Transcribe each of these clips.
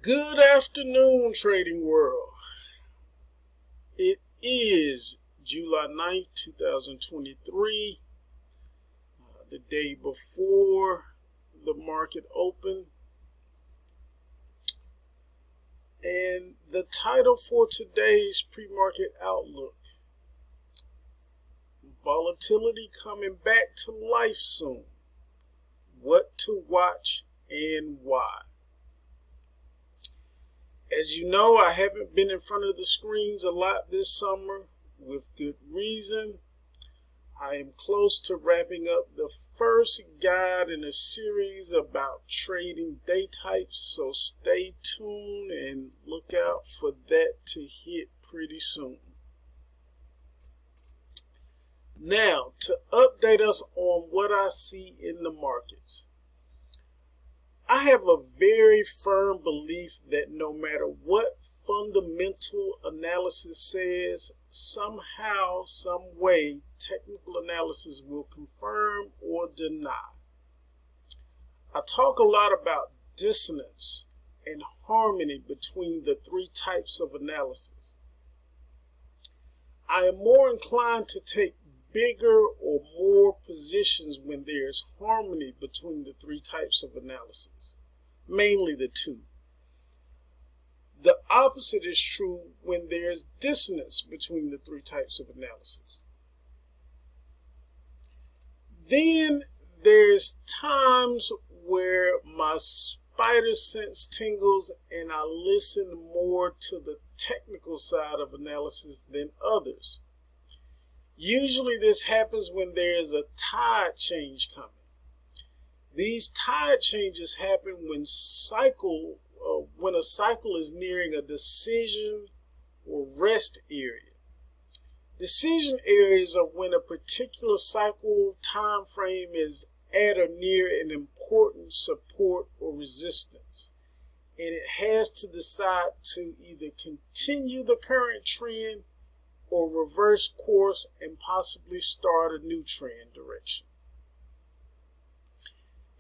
Good afternoon, trading world. It is July 9th, 2023, the day before the market opened. And the title for today's pre-market outlook: Volatility coming back to life soon. What to watch and why. As you know, I haven't been in front of the screens a lot this summer, with good reason. I am close to wrapping up the first guide in a series about trading day types, so stay tuned and look out for that to hit pretty soon. Now, to update us on what I see in the markets. I have a very firm belief that no matter what fundamental analysis says, somehow, some way, technical analysis will confirm or deny. I talk a lot about dissonance and harmony between the three types of analysis. I am more inclined to take bigger or more positions when there is harmony between the three types of analysis, mainly the two. The opposite is true when there's dissonance between the three types of analysis. Then there's times where my spider sense tingles and I listen more to the technical side of analysis than others. Usually this happens when there is a tide change coming. These tide changes happen when a cycle is nearing a decision or rest area. Decision areas are when a particular cycle time frame is at or near an important support or resistance, and it has to decide to either continue the current trend or reverse course and possibly start a new trend direction.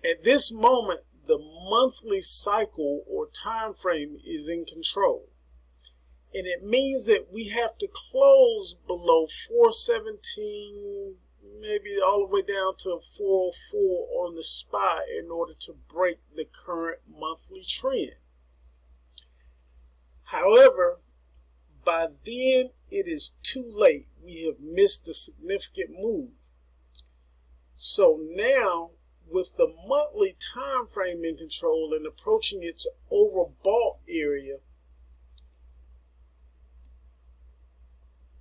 At this moment, the monthly cycle or time frame is in control, and it means that we have to close below 417, maybe all the way down to 404 on the SPY in order to break the current monthly trend. However, by then it is too late. We have missed a significant move. So now, with the monthly time frame in control and approaching its overbought area,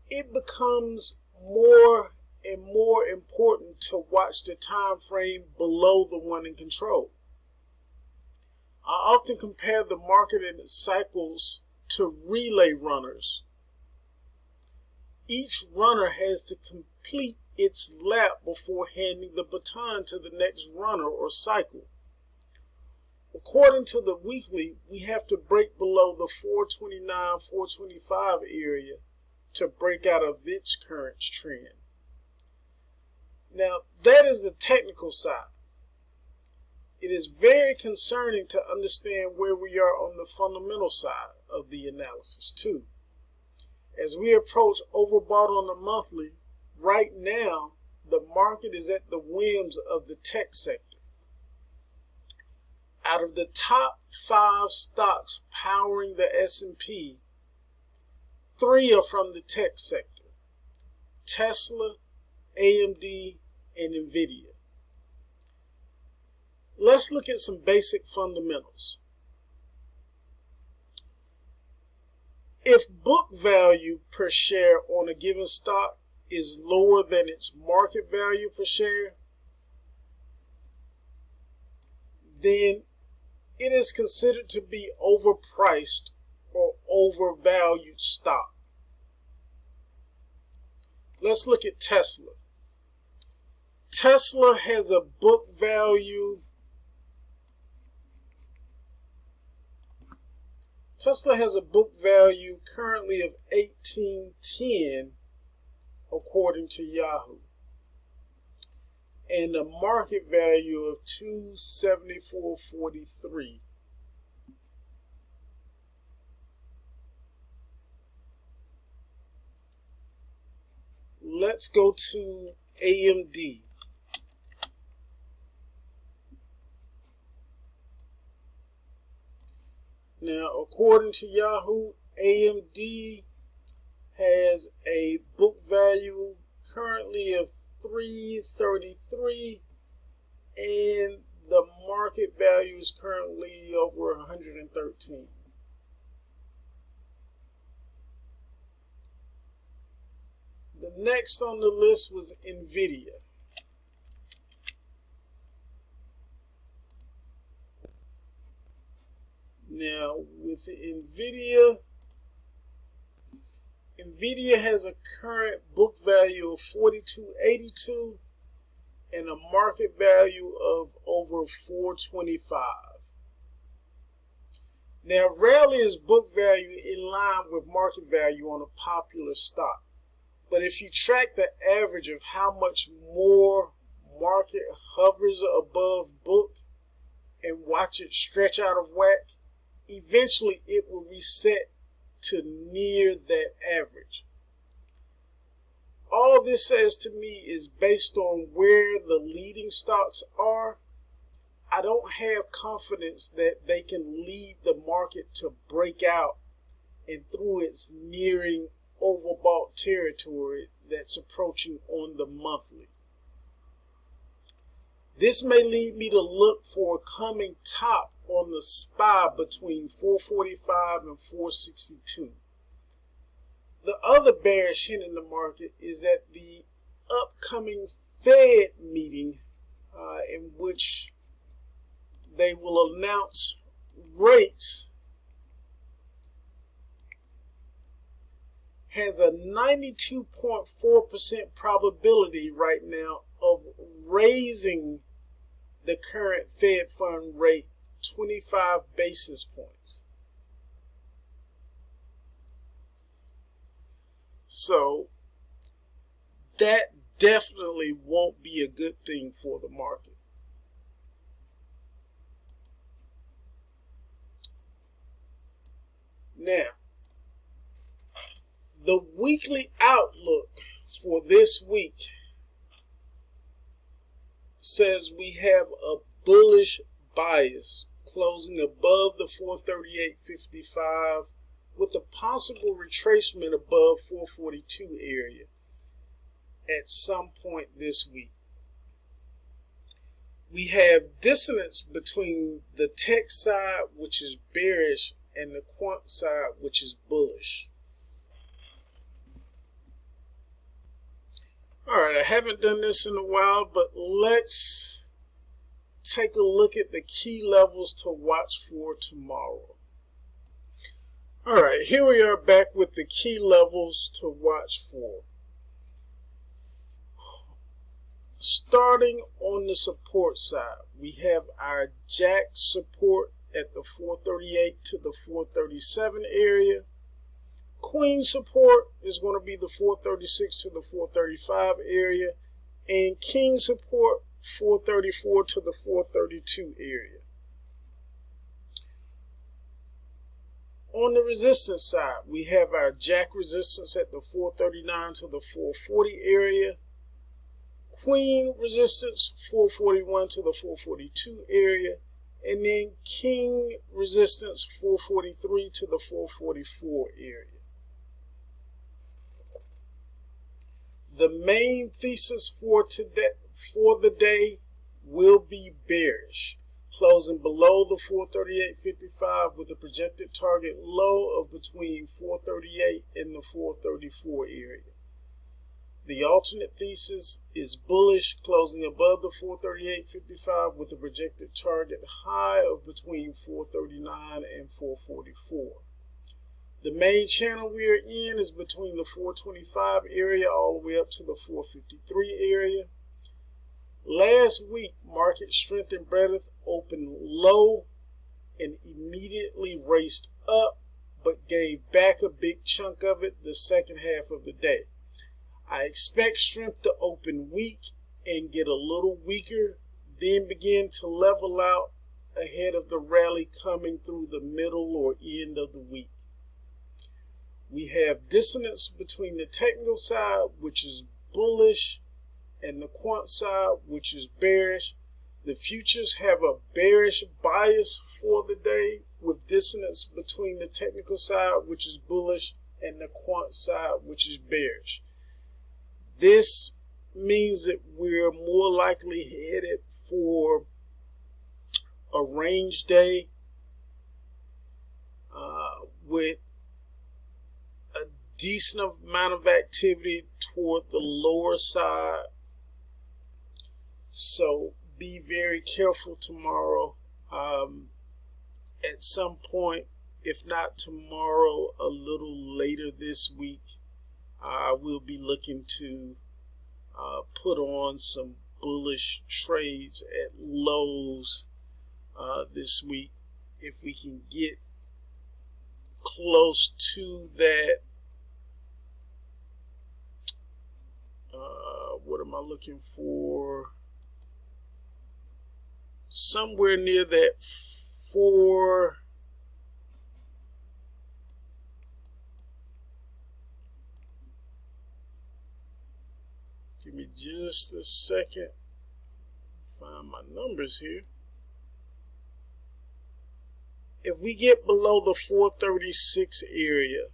it becomes more and more important to watch the time frame below the one in control. I often compare the market and its cycles to relay runners. Each runner has to complete its lap before handing the baton to the next runner or cycle. According to the weekly, we have to break below the 429, 425 area to break out of its current trend. Now, that is the technical side. It is very concerning to understand where we are on the fundamental side of the analysis too. As we approach overbought on the monthly, right now the market is at the whims of the tech sector. Out of the top 5 stocks powering the S&P, 3 are from the tech sector: Tesla, AMD, and Nvidia. Let's look at some basic fundamentals. If book value per share on a given stock is lower than its market value per share, then it is considered to be overpriced or overvalued stock. Let's look at Tesla. Tesla has a book value currently of $18.10 according to Yahoo, and a market value of $274.43. let's go to AMD. Now, according to Yahoo, AMD has a book value currently of $333, and the market value is currently over 113. The next on the list was Nvidia. Now, with Nvidia has a current book value of $42.82 and a market value of over $425. Now, rarely is book value in line with market value on a popular stock. But if you track the average of how much more market hovers above book and watch it stretch out of whack, eventually it will reset to near that average. All this says to me is based on where the leading stocks are. I don't have confidence that they can lead the market to break out and through its nearing overbought territory that's approaching on the monthly. This may lead me to look for a coming top on the SPY between 445 and 462. The other bearish hint in the market is that the upcoming Fed meeting, in which they will announce rates, has a 92.4% probability right now of raising the current Fed fund rate 25 basis points. So that definitely won't be a good thing for the market. Now, the weekly outlook for this week says we have a bullish bias closing above the 438.55 with a possible retracement above 442 area at some point this week. We have dissonance between the tech side, which is bearish, and the quant side, which is bullish. Alright, I haven't done this in a while, but let's take a look at the key levels to watch for tomorrow. Alright, here we are back with the key levels to watch for. Starting on the support side, we have our jack support at the 438 to the 437 area. Queen support is going to be the 436 to the 435 area, and king support 434 to the 432 area. On the resistance side, we have our jack resistance at the 439 to the 440 area, queen resistance 441 to the 442 area, and then king resistance 443 to the 444 area. The main thesis for the day will be bearish, closing below the 438.55 with a projected target low of between 438 and the 434 area. The alternate thesis is bullish, closing above the 438.55 with a projected target high of between 439 and 444. The main channel we are in is between the 425 area all the way up to the 453 area. Last week, market strength and breadth opened low and immediately raced up, but gave back a big chunk of it the second half of the day. I expect strength to open weak and get a little weaker, then begin to level out ahead of the rally coming through the middle or end of the week. We have dissonance between the technical side, which is bullish, and the quant side, which is bearish. The futures have a bearish bias for the day with dissonance between the technical side, which is bullish, and the quant side, which is bearish. This means that we're more likely headed for a range day with a decent amount of activity toward the lower side. So be very careful tomorrow. At some point, if not tomorrow, a little later this week, I will be looking to put on some bullish trades at lows this week. If we can get close to that, what am I looking for? Somewhere near that 4. Give me just a second. Find my numbers here. If we get below the 436 area,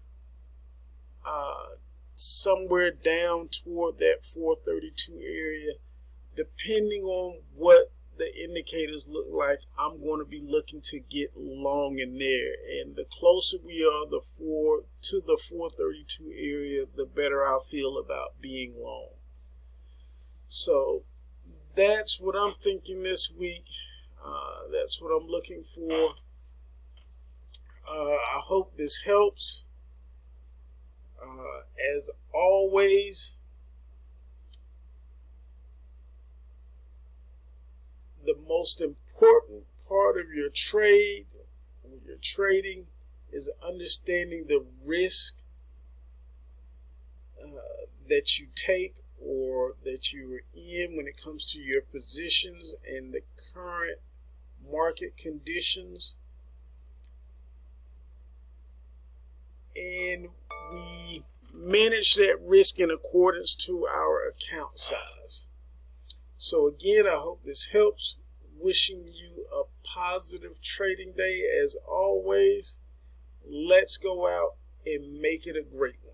somewhere down toward that 432 area, depending on what the indicators look like, I'm going to be looking to get long in there. And the closer we are to the 432 area, the better I feel about being long. So that's what I'm thinking this week. That's what I'm looking for. I hope this helps. As always, the most important part of your trade, when you're trading, is understanding the risk that you take or that you're in when it comes to your positions and the current market conditions. And we manage that risk in accordance to our account size. So again, I hope this helps. Wishing you a positive trading day as always. Let's go out and make it a great one.